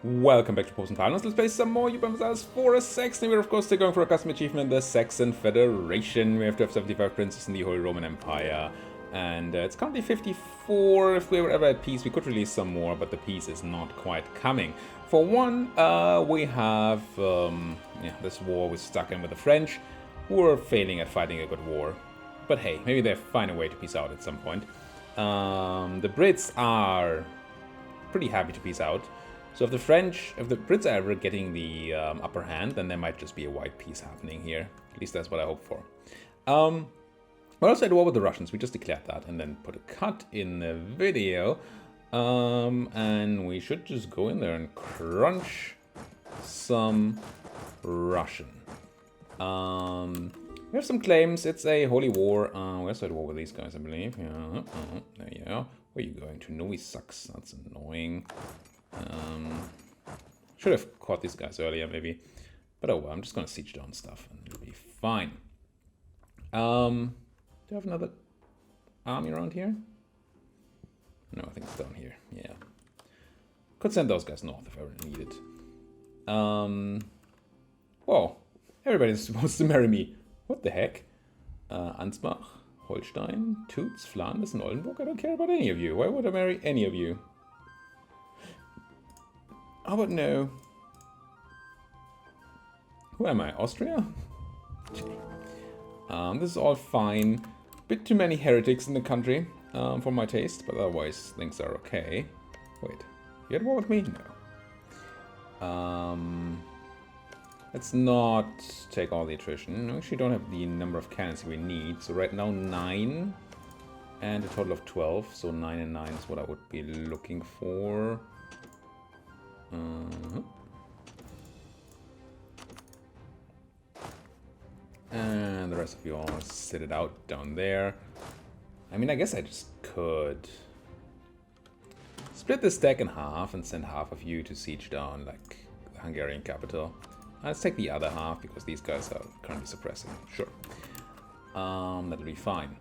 Welcome back to Post and Finals. Let's play some more Europa Universalis IV Saxony. We're of course still going for a custom achievement in the Saxon Federation. We have to have 75 princes in the Holy Roman Empire. And it's currently 54. If we were ever at peace, we could release some more, but the peace is not quite coming. For one, we have this war we're stuck in with the French, who are failing at fighting a good war. But hey, maybe they'll find a way to peace out at some point. The Brits are pretty happy to peace out. So if the Brits are ever getting the upper hand, then there might just be a white peace happening here. At least that's what I hope for. But also at war with the Russians, we just declared that and then put a cut in the video. And we should just go in there and crunch some Russian. We have some claims. It's a holy war. We're also at war with these guys, I believe. Yeah. There you go. Where are you going to? No, he sucks. That's annoying. Should have caught these guys earlier, maybe. But oh well, I'm just gonna siege down stuff and it'll be fine. Do I have another army around here? No, I think it's down here. Yeah. Could send those guys north if I really needed. Whoa. Everybody's supposed to marry me. What the heck? Ansbach, Holstein, Toots, Flanders, and Oldenburg? I don't care about any of you. Why would I marry any of you? How about no? Who am I? Austria? This is all fine. Bit too many heretics in the country for my taste, but otherwise things are okay. Wait, you had war with me? No. Let's not take all the attrition. We actually don't have the number of cannons we need. So right now 9 and a total of 12. So 9 and 9 is what I would be looking for. And the rest of you all sit it out down there. I mean, I guess I just could split this deck in half and send half of you to siege down, like, the Hungarian capital. Let's take the other half, because these guys are currently suppressing. Sure. That'll be fine.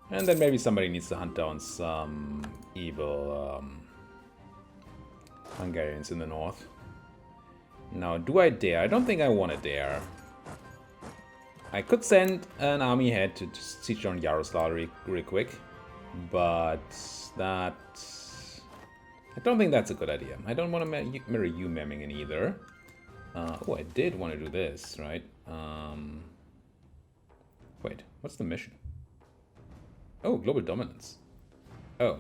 And then maybe somebody needs to hunt down some evil Hungarians in the north. Now, do I dare? I don't think I want to dare. I could send an army head to just siege down Yaroslavl real quick, but that... I don't think that's a good idea. I don't want to marry you, Memmingen, either. Oh, I did want to do this, right? Wait, what's the mission? Oh, global dominance. Oh,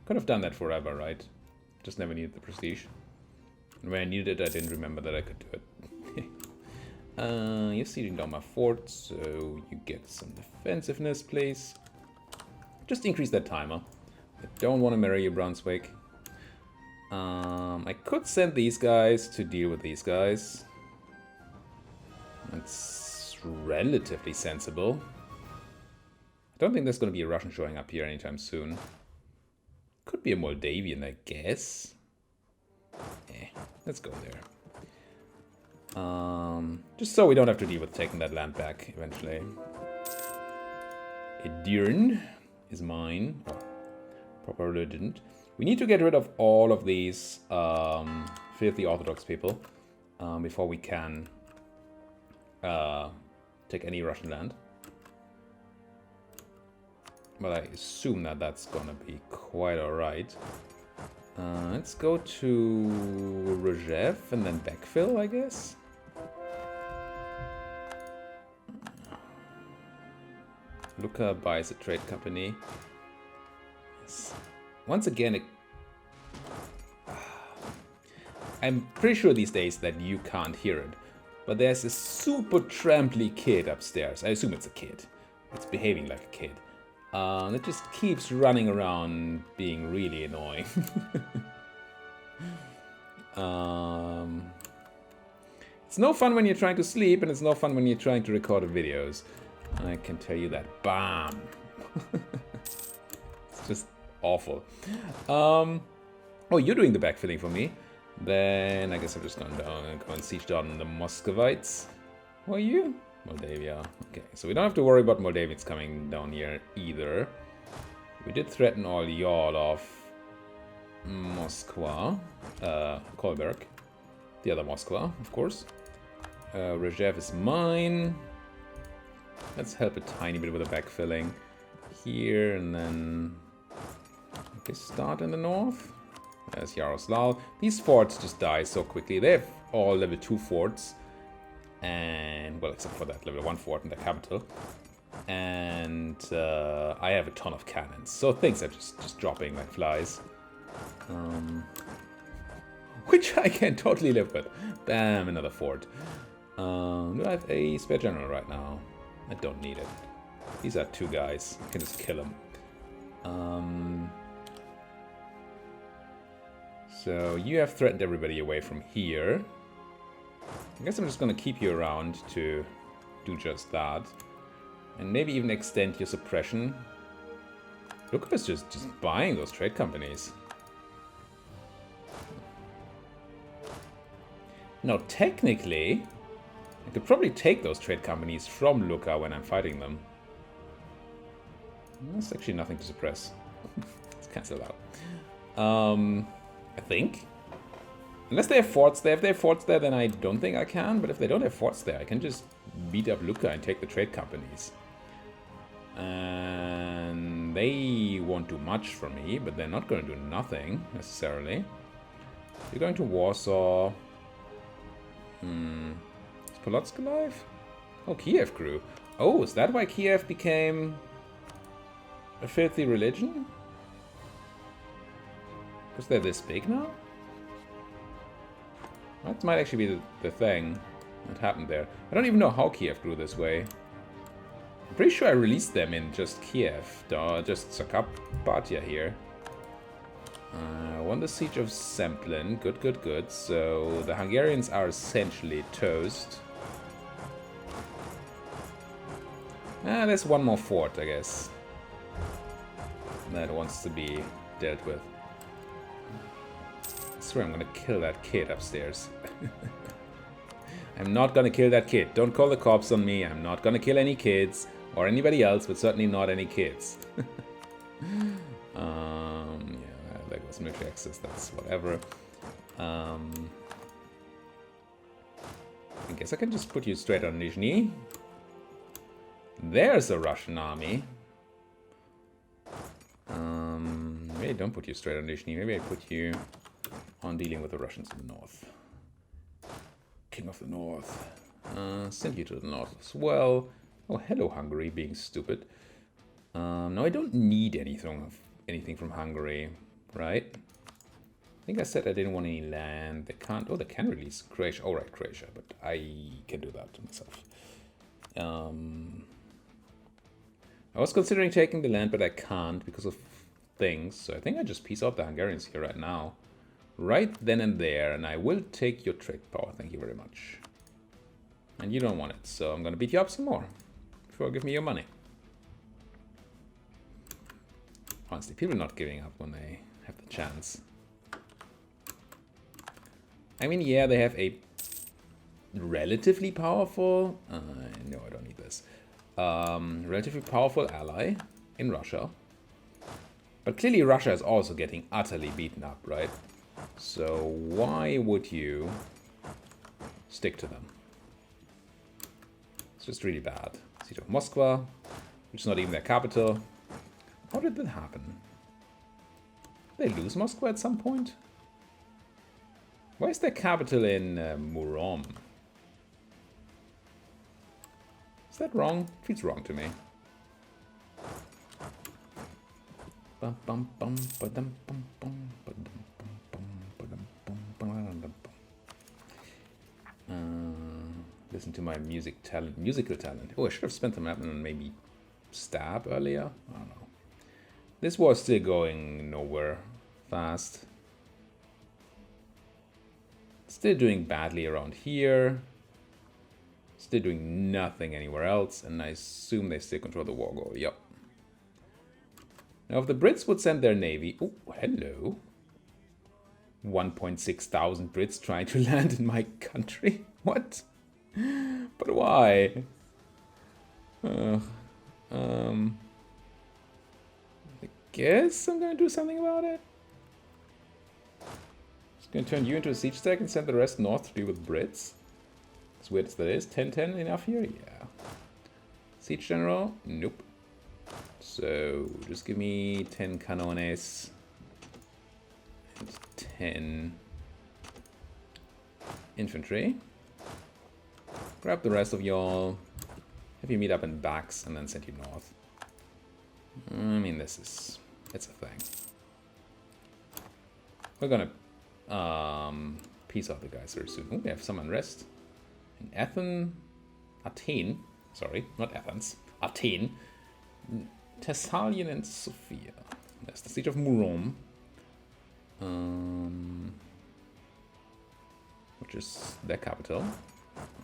could have done that forever, right? Just never needed the prestige. And when I needed it, I didn't remember that I could do it. You're sieging down my fort, so you get some defensiveness, please. Just increase that timer. I don't want to marry you, Brunswick. I could send these guys to deal with these guys. That's relatively sensible. I don't think there's going to be a Russian showing up here anytime soon. Could be a Moldavian, I guess. Let's go there. Just so we don't have to deal with taking that land back eventually. Edirne is mine. Oh, probably didn't. We need to get rid of all of these filthy Orthodox people before we can take any Russian land. But I assume that that's gonna be quite alright. Let's go to Rzew and then backfill, I guess. Lucca buys a trade company. Yes. Once again, I'm pretty sure these days that you can't hear it, but there's a super tramply kid upstairs. I assume it's a kid. It's behaving like a kid. It just keeps running around being really annoying. It's no fun when you're trying to sleep, and it's no fun when you're trying to record videos. I can tell you that. Bam! It's just awful. Oh, you're doing the backfilling for me. Then I guess I'm just going to go and siege down the Muscovites. Who are you? Moldavia. Okay, so we don't have to worry about Moldavians coming down here either. We did threaten all y'all off Moskva, Kolberg. The other Moskva, of course. Rejev is mine. Let's help a tiny bit with the backfilling here, and then okay, start in the north. There's Yaroslav. These forts just die so quickly. They have all level 2 forts, and well, except for that level 1 fort in the capital. And I have a ton of cannons, so things are just dropping like flies. Which I can totally live with. Bam, another fort. Do I have a spare general right now? I don't need it. These are 2 guys. I can just kill them. So you have threatened everybody away from here. I guess I'm just going to keep you around to do just that. And maybe even extend your suppression. Look at us just buying those trade companies. Now, technically, I could probably take those trade companies from Lucca when I'm fighting them. There's actually nothing to suppress. Let's cancel out. I think. Unless they have forts there. If they have forts there, then I don't think I can. But if they don't have forts there, I can just beat up Lucca and take the trade companies. And they won't do much for me, but they're not going to do nothing, necessarily. You're going to Warsaw. Is Polotsk alive? Oh, Kiev grew. Oh, is that why Kiev became a filthy religion? Because they're this big now? That might actually be the thing that happened there. I don't even know how Kiev grew this way. I'm pretty sure I released them in just Kiev, just Zakarpattia here. Won the siege of Semplin. Good, good, good. So the Hungarians are essentially toast. There's one more fort, I guess, that wants to be dealt with. I swear I'm gonna kill that kid upstairs. I'm not gonna kill that kid. Don't call the cops on me. I'm not gonna kill any kids or anybody else, but certainly not any kids. Yeah, there goes military access. That's whatever. I guess I can just put you straight on Nizhny. There's a Russian army. Maybe I don't put you straight on Nizhny. Maybe I put you on dealing with the Russians in the north. King of the North. Send you to the north as well. Oh, hello, Hungary, being stupid. No, I don't need anything from Hungary, right? I think I said I didn't want any land. They can't. Oh, they can release Croatia. Oh, right, Croatia, but I can do that to myself. I was considering taking the land, but I can't because of things. So I think I just peace out the Hungarians here right now. Right then and there, and I will take your trade power. Thank you very much. And you don't want it, so I'm gonna beat you up some more before you give me your money. Honestly, people are not giving up when they have the chance. I mean, yeah, they have a relatively powerful... no, I don't need this. Relatively powerful ally in Russia. But clearly Russia is also getting utterly beaten up, right? So why would you stick to them? It's just really bad. Siege of Moscow, which is not even their capital. How did that happen? Did they lose Moscow at some point? Why is their capital in Murom? Is that wrong? Feels wrong to me. Listen to my musical talent. Oh, I should have spent them on maybe stab earlier. I don't know. This war is still going nowhere fast. Still doing badly around here. Still doing nothing anywhere else, and I assume they still control the war goal. Yep. Now, if the Brits would send their navy... Oh, hello. 1.6 thousand Brits trying to land in my country? What? But why? I guess I'm gonna do something about it. Just Gonna turn you into a siege stack and send the rest north to deal with Brits. As weird as that is. 10-10 enough here? Yeah. Siege general? Nope. So just give me 10 canones and 10 infantry. Grab the rest of y'all. Have you meet up in Bax and then send you north. I mean, it's a thing. We're gonna peace out the guys very soon. Oh, we have some unrest in Athene. Sorry, not Athens. Athene, Thessalian, and Sophia. There's the siege of Murom, which is their capital.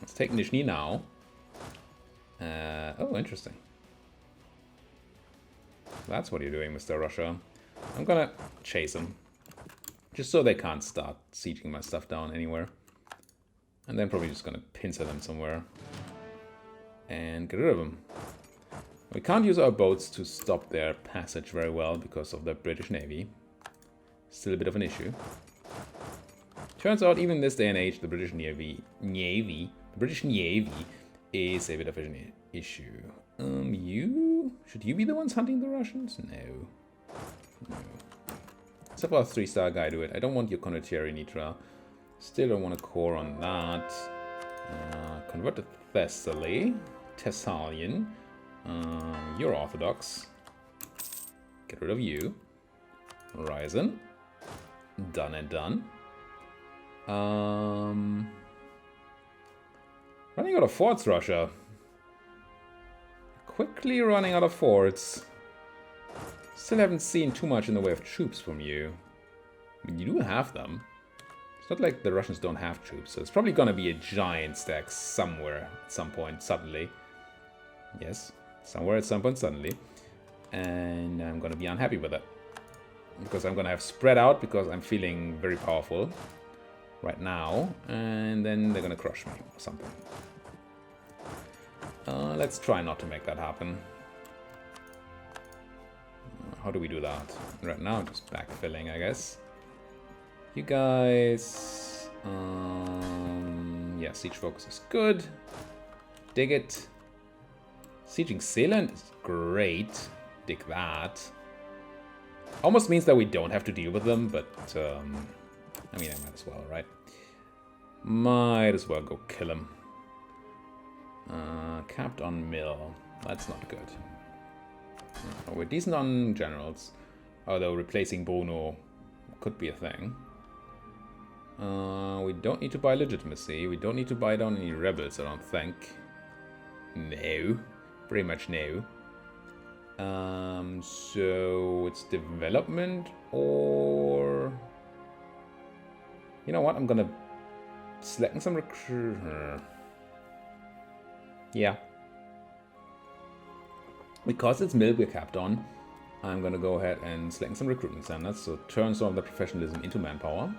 Let's take Nizhny now. Oh, interesting. That's what you're doing, Mr. Russia. I'm gonna chase them. Just so they can't start sieging my stuff down anywhere. And then probably just gonna pincer them somewhere. And get rid of them. We can't use our boats to stop their passage very well because of the British Navy. Still a bit of an issue. Turns out even this day and age, the British Navy is a bit of an issue. Should you be the ones hunting the Russians? No. No. Let's have our 3-star guy do it. I don't want your condottieri Nitra. Still don't want a core on that. Convert to Thessaly. Thessalian. You're Orthodox. Get rid of you. Ryzen. Done and done. Running out of forts, Russia. Quickly running out of forts. Still haven't seen too much in the way of troops from you. I mean, you do have them. It's not like the Russians don't have troops, so it's probably gonna be a giant stack somewhere at some point, suddenly. Yes, somewhere at some point, suddenly. And I'm gonna be unhappy with it. Because I'm gonna have spread out, because I'm feeling very powerful right now. And then they're gonna crush me or something. Let's try not to make that happen. How do we do that? Right now, just backfilling, I guess. You guys... yeah, siege focus is good. Dig it. Sieging Sealand is great. Dig that. Almost means that we don't have to deal with them, but... I mean, I might as well, right? Might as well go kill him. Capped on mill. That's not good. Oh, we're decent on generals. Although replacing Bruno could be a thing. We don't need to buy legitimacy. We don't need to buy down any rebels, I don't think. No. Pretty much no. So it's development or... You know what? I'm gonna slacken some recruit. Yeah. Because it's mill we're capped on, I'm gonna go ahead and slacken some recruitment standards, so turn some of the professionalism into manpower.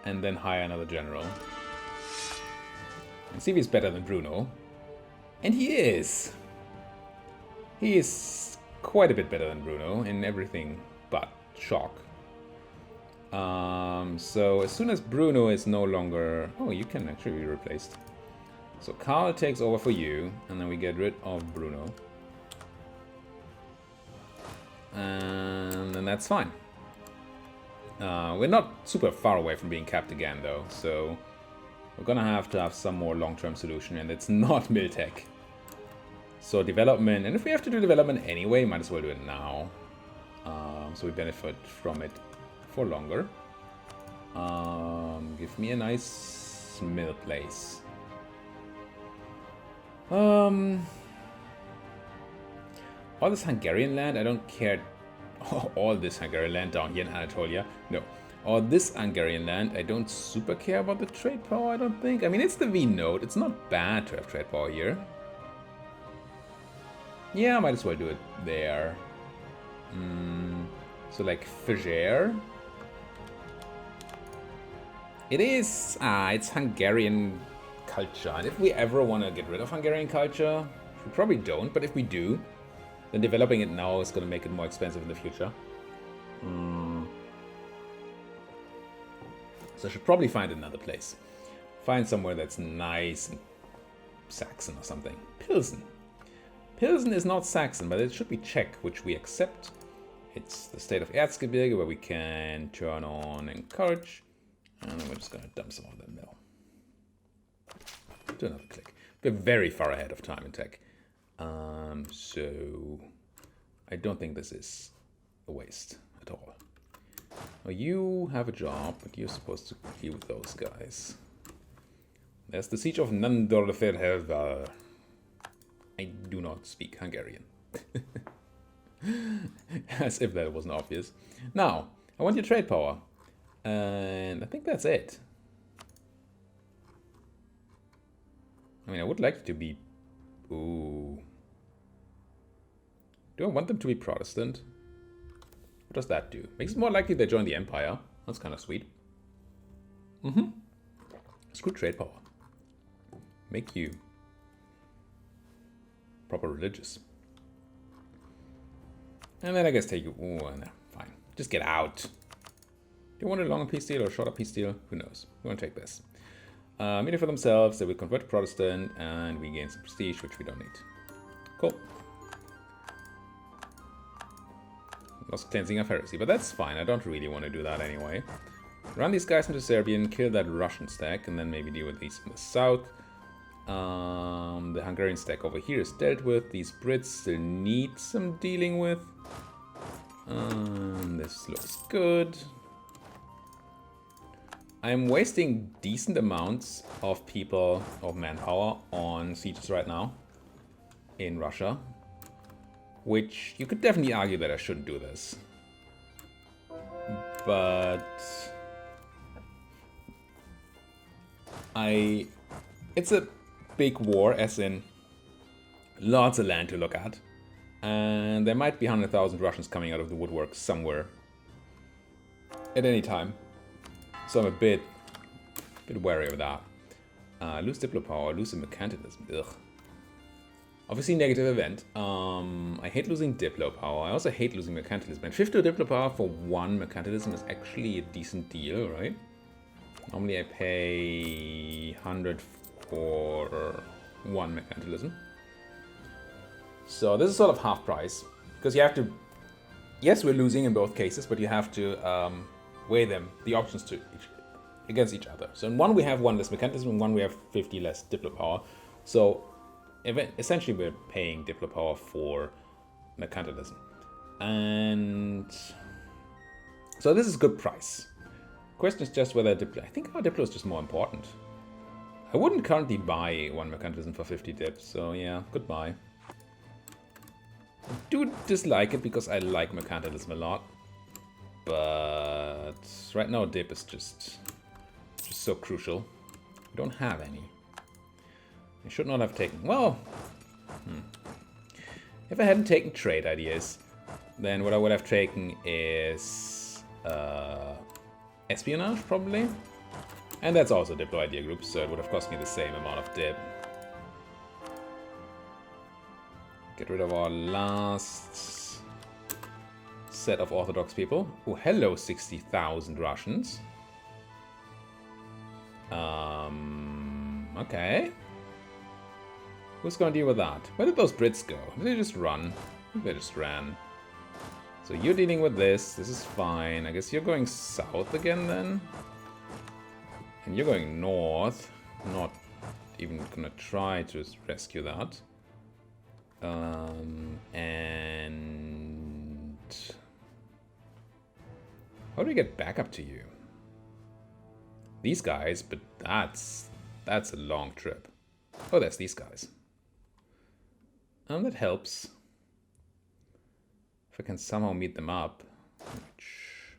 And then hire another general. And see if he's better than Bruno. And he is! He is quite a bit better than Bruno in everything but shock. So as soon as Bruno is no longer... Oh, you can actually be replaced. So Karl takes over for you, and then we get rid of Bruno. And then that's fine. We're not super far away from being capped again, though, so we're gonna have to have some more long-term solution, and it's not Miltech. So development, and if we have to do development anyway, might as well do it now. So we benefit from it for longer. Give me a nice mill place. All this Hungarian land, I don't care. All this Hungarian land down here in Anatolia. No. All this Hungarian land, I don't super care about the trade power, I don't think. I mean, it's the V node. It's not bad to have trade power here. Yeah, I might as well do it there. So like Fugere. It is, it's Hungarian culture. And if we ever want to get rid of Hungarian culture, we probably don't, but if we do, then developing it now is going to make it more expensive in the future. So I should probably find another place. Find somewhere that's nice and Saxon or something. Pilsen. Pilsen is not Saxon, but it should be Czech, which we accept. It's the state of Erzgebirge where we can turn on encourage. And then we're just going to dump some of them now. Do another click. We're very far ahead of time in tech. So I don't think this is a waste at all. Now you have a job, but you're supposed to deal with those guys. There's the siege of Nandorferhelva. I do not speak Hungarian. As if that wasn't obvious. Now, I want your trade power. And I think that's it. I mean, I would like it to be... Ooh. Do I want them to be Protestant? What does that do? Makes it more likely they join the Empire. That's kind of sweet. Screw trade power. Make you proper religious. And then I guess take you... Ooh, no, fine. Just get out. Do you want a longer peace deal or a shorter peace deal? Who knows? We want to take this. Meaning for themselves, they will convert to Protestant, and we gain some prestige, which we don't need. Cool. Lost cleansing of heresy, but that's fine. I don't really want to do that anyway. Run these guys into Serbian, kill that Russian stack, and then maybe deal with these in the south. The Hungarian stack over here is dealt with. These Brits still need some dealing with. This looks good. I'm wasting decent amounts of people, of manpower, on sieges right now in Russia. Which you could definitely argue that I shouldn't do this. But it's a big war, as in lots of land to look at. And there might be 100,000 Russians coming out of the woodwork somewhere at any time. So I'm a bit wary of that. Lose Diplo power, lose some mercantilism. Ugh. Obviously negative event. I hate losing Diplo power. I also hate losing mercantilism. And 50 Diplo power for 1 mercantilism is actually a decent deal, right? Normally I pay 100 for 1 mercantilism. So this is sort of half price. Because you have to... Yes, we're losing in both cases, but you have to weigh them, the options against each other. So in one we have 1 less mercantilism, in one we have 50 less Diplo power. So essentially we're paying Diplo power for mercantilism. And so this is a good price. Question is just whether Diplo... I think our Diplo is just more important. I wouldn't currently buy 1 mercantilism for 50 dips, so yeah, goodbye. I do dislike it because I like mercantilism a lot. But right now dip is just so crucial. We don't have any. I should not have taken... Well, if I hadn't taken trade ideas, then what I would have taken is espionage, probably. And that's also a Diplo idea group, so it would have cost me the same amount of dip. Get rid of our last set of Orthodox people. Oh, hello, 60,000 Russians. Okay. Who's gonna deal with that? Where did those Brits go? Did they just run? I think they just ran. So you're dealing with this. This is fine. I guess you're going south again then. And you're going north. Not even gonna try to rescue that. And how do we get back up to you? These guys, but that's a long trip. Oh, there's these guys. That helps. If I can somehow meet them up, which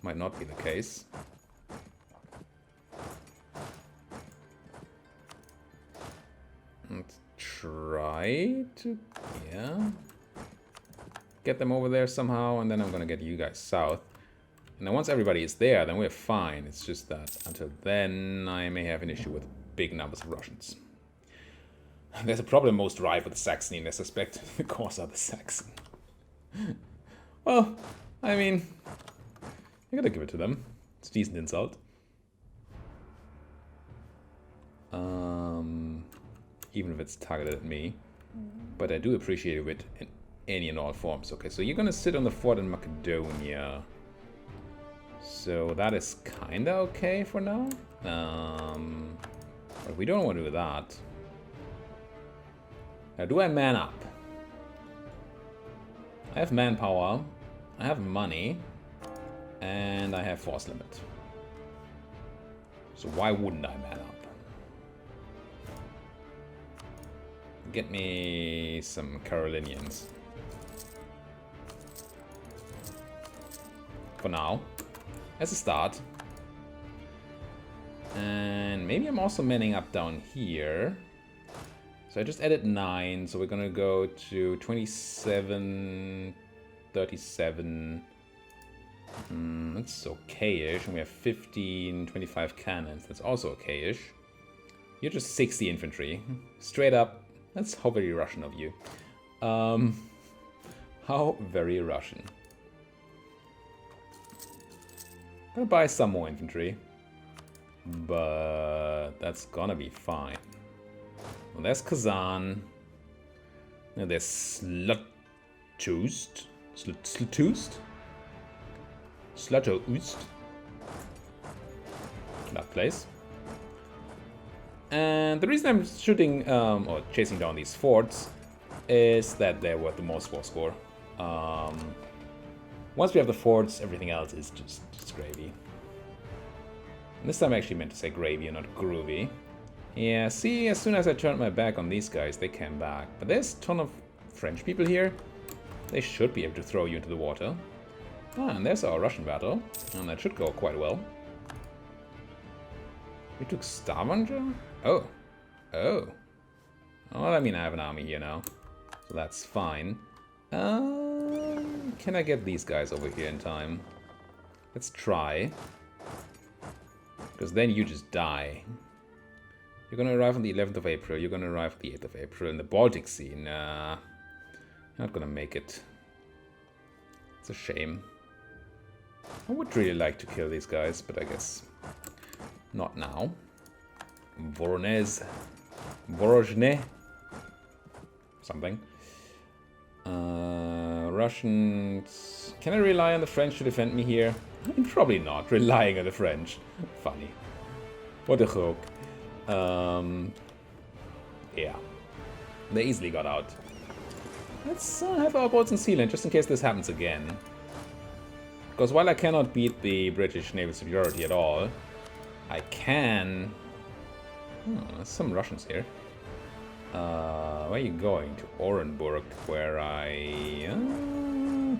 might not be the case. Let's try to, yeah, get them over there somehow, and then I'm gonna get you guys south. And then once everybody is there, then we're fine. It's just that until then, I may have an issue with big numbers of Russians. There's a problem most rife with Saxony in this aspect. The cause are the Saxon. Well, I mean, I gotta give it to them. It's a decent insult. Even if it's targeted at me. But I do appreciate it in any and all forms. Okay, so you're gonna sit on the fort in Macedonia. So that is kinda okay for now. But we don't want to do that. Now, do I man up? I have manpower, I have money, and I have force limit. So why wouldn't I man up? Get me some Carolinians. For now. As a start. And maybe I'm also manning up down here. So I just added 9, so we're gonna go to 27, 37. That's okay-ish. And we have 15, 25 cannons. That's also okay-ish. You're just 60 infantry. Straight up. That's how very Russian of you. How very Russian. I'm gonna buy some more infantry. But that's gonna be fine. Well, there's Kazan. Now there's Slatoust. Slatoust. That place. And the reason I'm shooting or chasing down these forts is that they're worth the most war score. Once we have the forts, everything else is just gravy. And this time I actually meant to say gravy and not groovy. Yeah, see, as soon as I turned my back on these guys, they came back. But there's a ton of French people here. They should be able to throw you into the water. Ah, and there's our Russian battle. And that should go quite well. We took Stavanger? Oh. Oh. Well, I mean, I have an army here now. So that's fine. Can I get these guys over here in time? Let's try. Because then you just die. You're gonna arrive on the 11th of April. You're gonna arrive on the 8th of April in the Baltic Sea. Nah. You're not gonna make it. It's a shame. I would really like to kill these guys, but I guess not now. Voronezh. Vorozhne. Something. Russians. Can I rely on the French to defend me here? I mean, probably not. Relying on the French. Funny. What a joke. Yeah. They easily got out. Let's have our boats in Sealand, just in case this happens again. Because while I cannot beat the British naval superiority at all, I can... Oh, there's some Russians here. Where are you going? To Orenburg, where I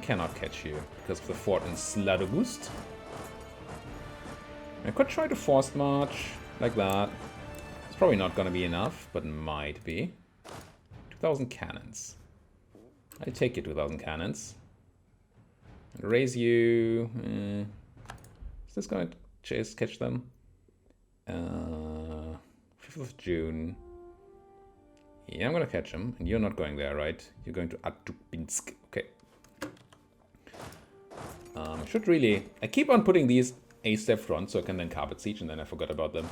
cannot catch you because of the fort in Sladogust. I could try to forced march like that. It's probably not going to be enough, but might be. 2,000 cannons. I take your 2,000 cannons. Raise you. Is this going to catch them? 5th of June. Yeah, I'm going to catch them. And you're not going there, right? You're going to Atupinsk. Okay. I should really... I keep on putting these A-step front so I can then carpet siege, and then I forgot about them.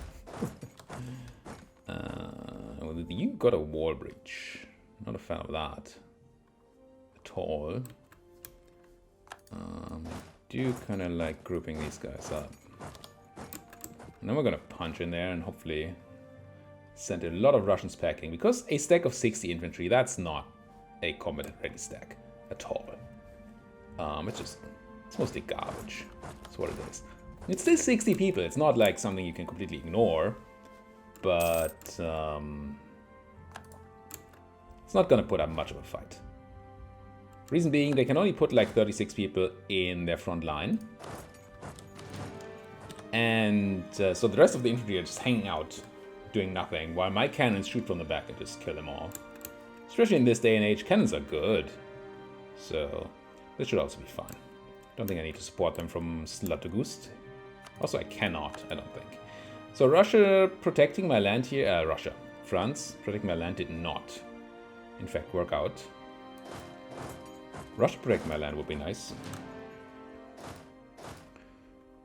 Well, you got a wall breach. Not a fan of that. At all. I do kind of like grouping these guys up. And then we're going to punch in there and hopefully send a lot of Russians packing. Because a stack of 60 infantry, that's not a combat ready stack at all. It's mostly garbage. That's what it is. It's still 60 people. It's not like something you can completely ignore. But it's not going to put up much of a fight. Reason being, they can only put like 36 people in their front line. And so the rest of the infantry are just hanging out, doing nothing, while my cannons shoot from the back and just kill them all. Especially in this day and age, cannons are good. So this should also be fine. Don't think I need to support them from Zlatogust. Also, I cannot, I don't think. So Russia protecting my land here, France protecting my land did not, in fact, work out. Russia protecting my land would be nice.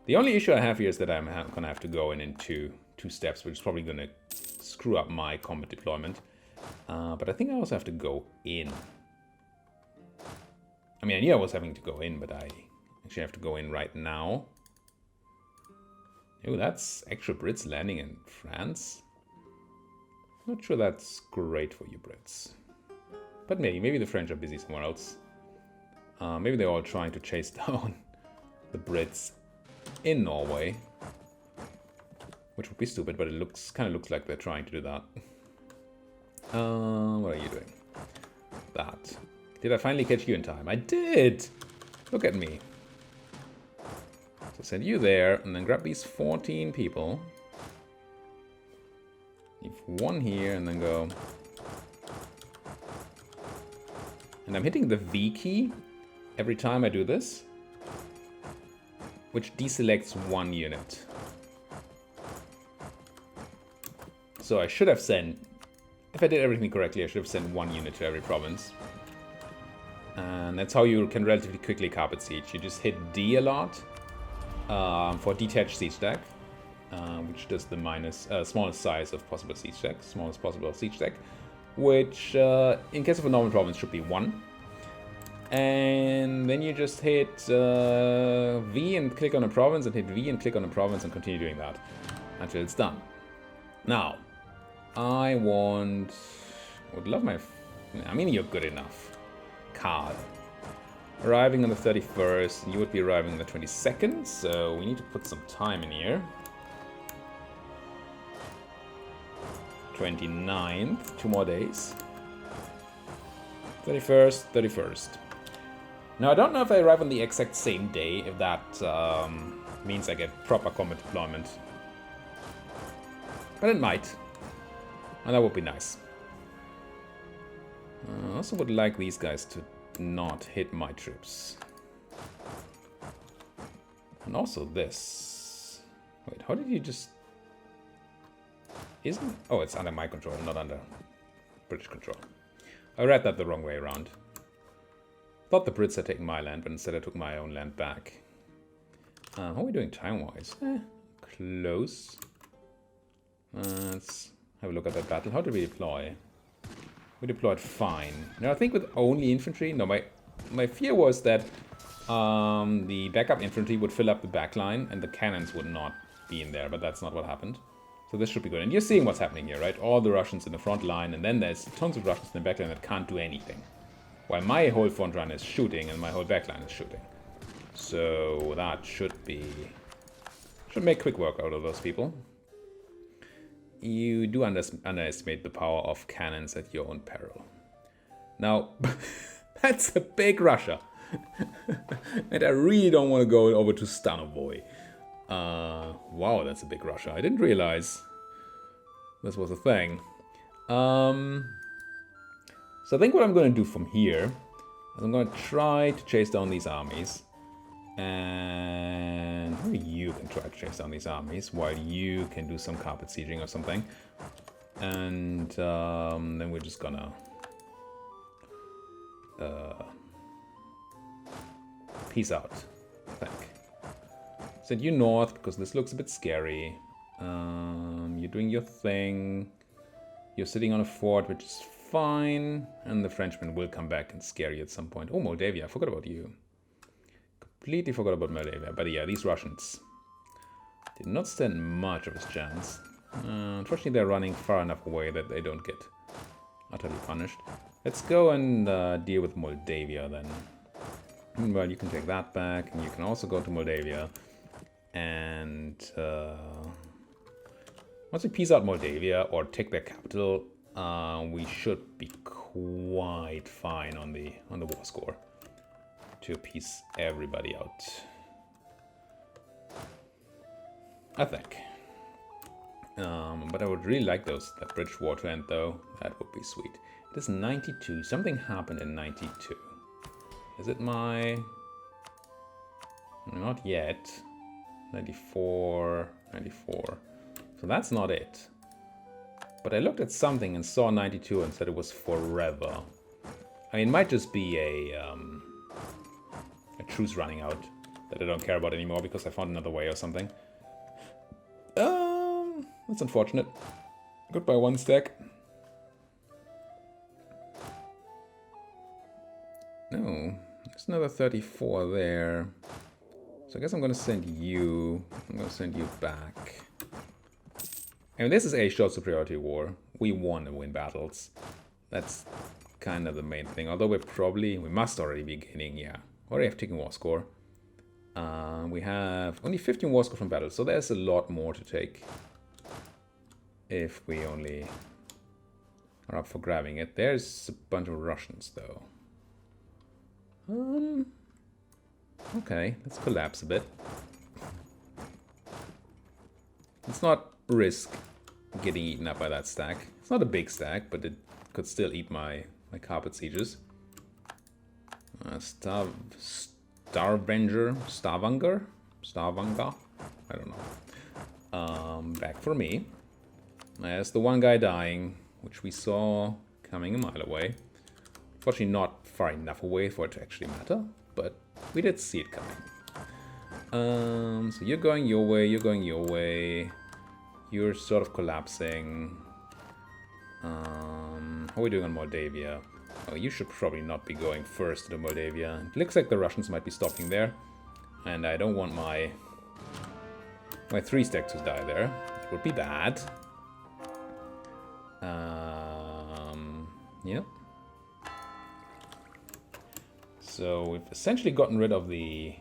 The only issue I have here is that I'm gonna have to go in two steps, which is probably gonna screw up my combat deployment. But I think I also have to go in. I mean, I knew I was having to go in, but I actually have to go in right now. Oh, that's actual Brits landing in France. Not sure that's great for you Brits. But maybe the French are busy somewhere else. Maybe they're all trying to chase down the Brits in Norway. Which would be stupid, but it kind of looks like they're trying to do that. What are you doing? That. Did I finally catch you in time? I did! Look at me. So send you there, and then grab these 14 people. Leave one here, and then go. And I'm hitting the V key every time I do this, which deselects one unit. So I should have sent, if I did everything correctly, I should have sent one unit to every province. And that's how you can relatively quickly carpet siege. You just hit D a lot for detached siege deck, which does the smallest size of possible siege deck, smallest possible siege deck, which in case of a normal province should be 1. And then you just hit V and click on a province, and hit V and click on a province, and continue doing that until it's done. Now, I would love my, I mean, you're good enough. Card. Arriving on the 31st, and you would be arriving on the 22nd, so we need to put some time in here. 29th, 2 more days. 31st. Now, I don't know if I arrive on the exact same day, if that means I get proper combat deployment. But it might. And that would be nice. I also would like these guys to not hit my troops. And also this. Wait, how did you just... Isn't... Oh, it's under my control, not under British control. I read that the wrong way around. Thought the Brits had taken my land, but instead I took my own land back. How are we doing time-wise? Close. Let's have a look at that battle. How did we deploy? We deployed fine. Now I think with only infantry, no, my fear was that the backup infantry would fill up the back line and the cannons would not be in there, but that's not what happened. So this should be good. And you're seeing what's happening here, right? All the Russians in the front line, and then there's tons of Russians in the back line that can't do anything. While my whole front line is shooting and my whole back line is shooting. So that should make quick work out of those people. You do underestimate the power of cannons at your own peril. Now, that's a big Russia. And I really don't want to go over to Stanovoy. Wow, that's a big Russia. I didn't realize this was a thing. So I think what I'm going to do from here is I'm going to try to chase down these armies. And maybe you can try to chase down these armies while you can do some carpet sieging or something. And then we're just gonna peace out, I think. Send you north because this looks a bit scary. You're doing your thing. You're sitting on a fort, which is fine. And the Frenchmen will come back and scare you at some point. Oh, Moldavia, I forgot about you. Completely forgot about Moldavia. But yeah, these Russians did not stand much of a chance. Unfortunately, they're running far enough away that they don't get utterly punished. Let's go and deal with Moldavia then. Meanwhile, you can take that back, and you can also go to Moldavia. And once we peace out Moldavia or take their capital, we should be quite fine on the war score to peace everybody out. I think. But I would really like that British war to end, though. That would be sweet. It is 92. Something happened in 92. Is it my... Not yet. 94. 94. So that's not it. But I looked at something and saw 92 and said it was forever. I mean, it might just be a truce running out that I don't care about anymore because I found another way or something. That's unfortunate. Goodbye, 1 stack. No, there's another 34 there. So I guess I'm gonna send you. I'm gonna send you back. And this is a short superiority war. We want to win battles. That's kind of the main thing. Although we must already be gaining, yeah. Already have taken war score. We have only 15 war score from battles, so there's a lot more to take. If we only are up for grabbing it. There's a bunch of Russians, though. Okay, let's collapse a bit. Let's not risk getting eaten up by that stack. It's not a big stack, but it could still eat my carpet sieges. Starvanger? I don't know. Back for me. There's the one guy dying, which we saw coming a mile away. Fortunately not far enough away for it to actually matter, but we did see it coming. So you're going your way, you're going your way. You're sort of collapsing. How are we doing on Moldavia? Oh, you should probably not be going first to Moldavia. It looks like the Russians might be stopping there. And I don't want my 3 stack to die there. It would be bad. Yep. So we've essentially gotten rid of the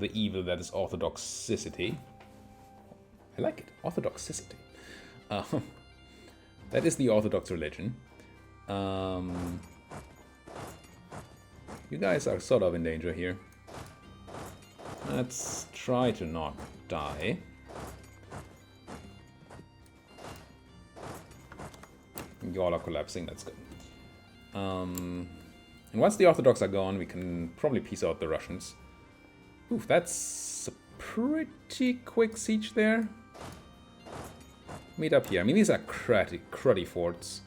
evil that is orthodoxicity. I like it, orthodoxicity. That is the Orthodox religion. You guys are sort of in danger here. Let's try to not die. You all are collapsing, that's good. And once the Orthodox are gone, we can probably peace out the Russians. Oof, that's a pretty quick siege there. Meet up here. I mean, these are cruddy forts.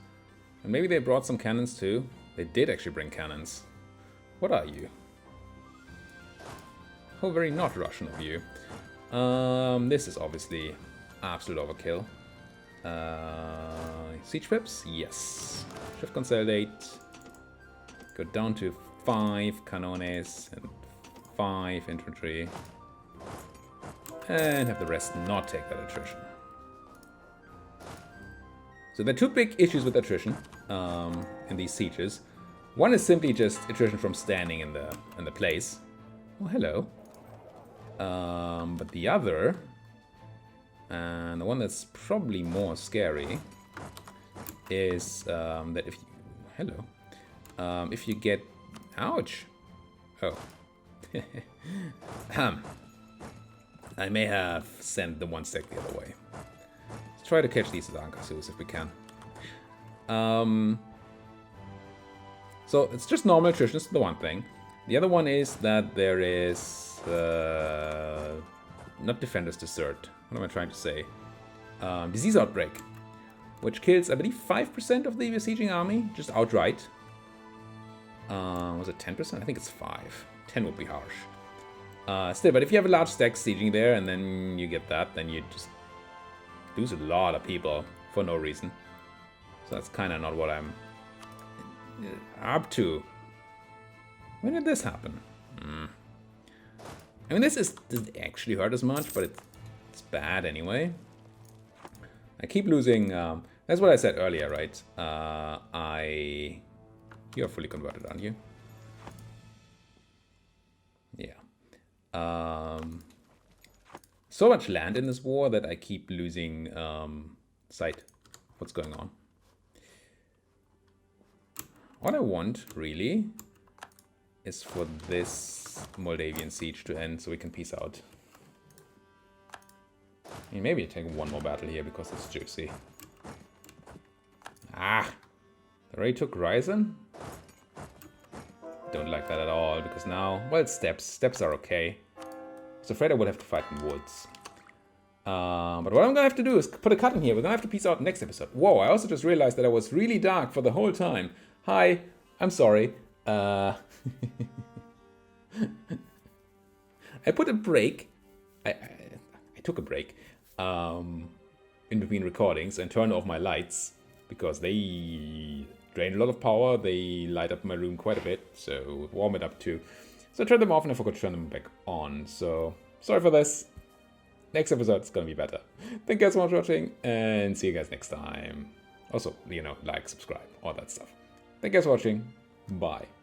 And maybe they brought some cannons too. They did actually bring cannons. What are you? How very not Russian of you. This is obviously absolute overkill. Siege pips? Yes. Shift consolidate. Go down to 5 canones and 5 infantry. And have the rest not take that attrition. So there are 2 big issues with attrition in these sieges. One is simply just attrition from standing in the place. Oh, hello. But the other, and the one that's probably more scary, is that if you, if you get, ouch. Oh. I may have sent the 1 stack the other way. Let's try to catch these Ankasus if we can. So it's just normal attrition, is the one thing. The other one is that there is not defenders desert. What am I trying to say? Disease outbreak, which kills, I believe, 5% of the besieging army, just outright. Was it 10%? I think it's 5. 10 would be harsh. Still, but if you have a large stack sieging there and then you get that, then you just lose a lot of people for no reason. So that's kind of not what I'm up to. When did this happen? I mean, this doesn't actually hurt as much, but it's bad anyway. I keep losing. That's what I said earlier, right? You're fully converted, aren't you? Yeah. So much land in this war that I keep losing sight of what's going on. What I want, really, is for this Moldavian siege to end so we can peace out. I mean, maybe take 1 more battle here because it's juicy. Ah! They already took Ryzen? Don't like that at all, because now, well, it's steppes. Steppes are okay. I was afraid I would have to fight in woods. But what I'm gonna have to do is put a cut in here. We're gonna have to peace out next episode. Whoa, I also just realized that I was really dark for the whole time. Hi, I'm sorry. I put a break. I took a break. in between recordings and turn off my lights because they drain a lot of power. They light up my room quite a bit, so warm it up too. So I turned them off and I forgot to turn them back on. So sorry for this. Next episode is gonna be better. Thank you guys so much for watching and see you guys next time. Also, like, subscribe, all that stuff. Thank you guys for watching. Bye.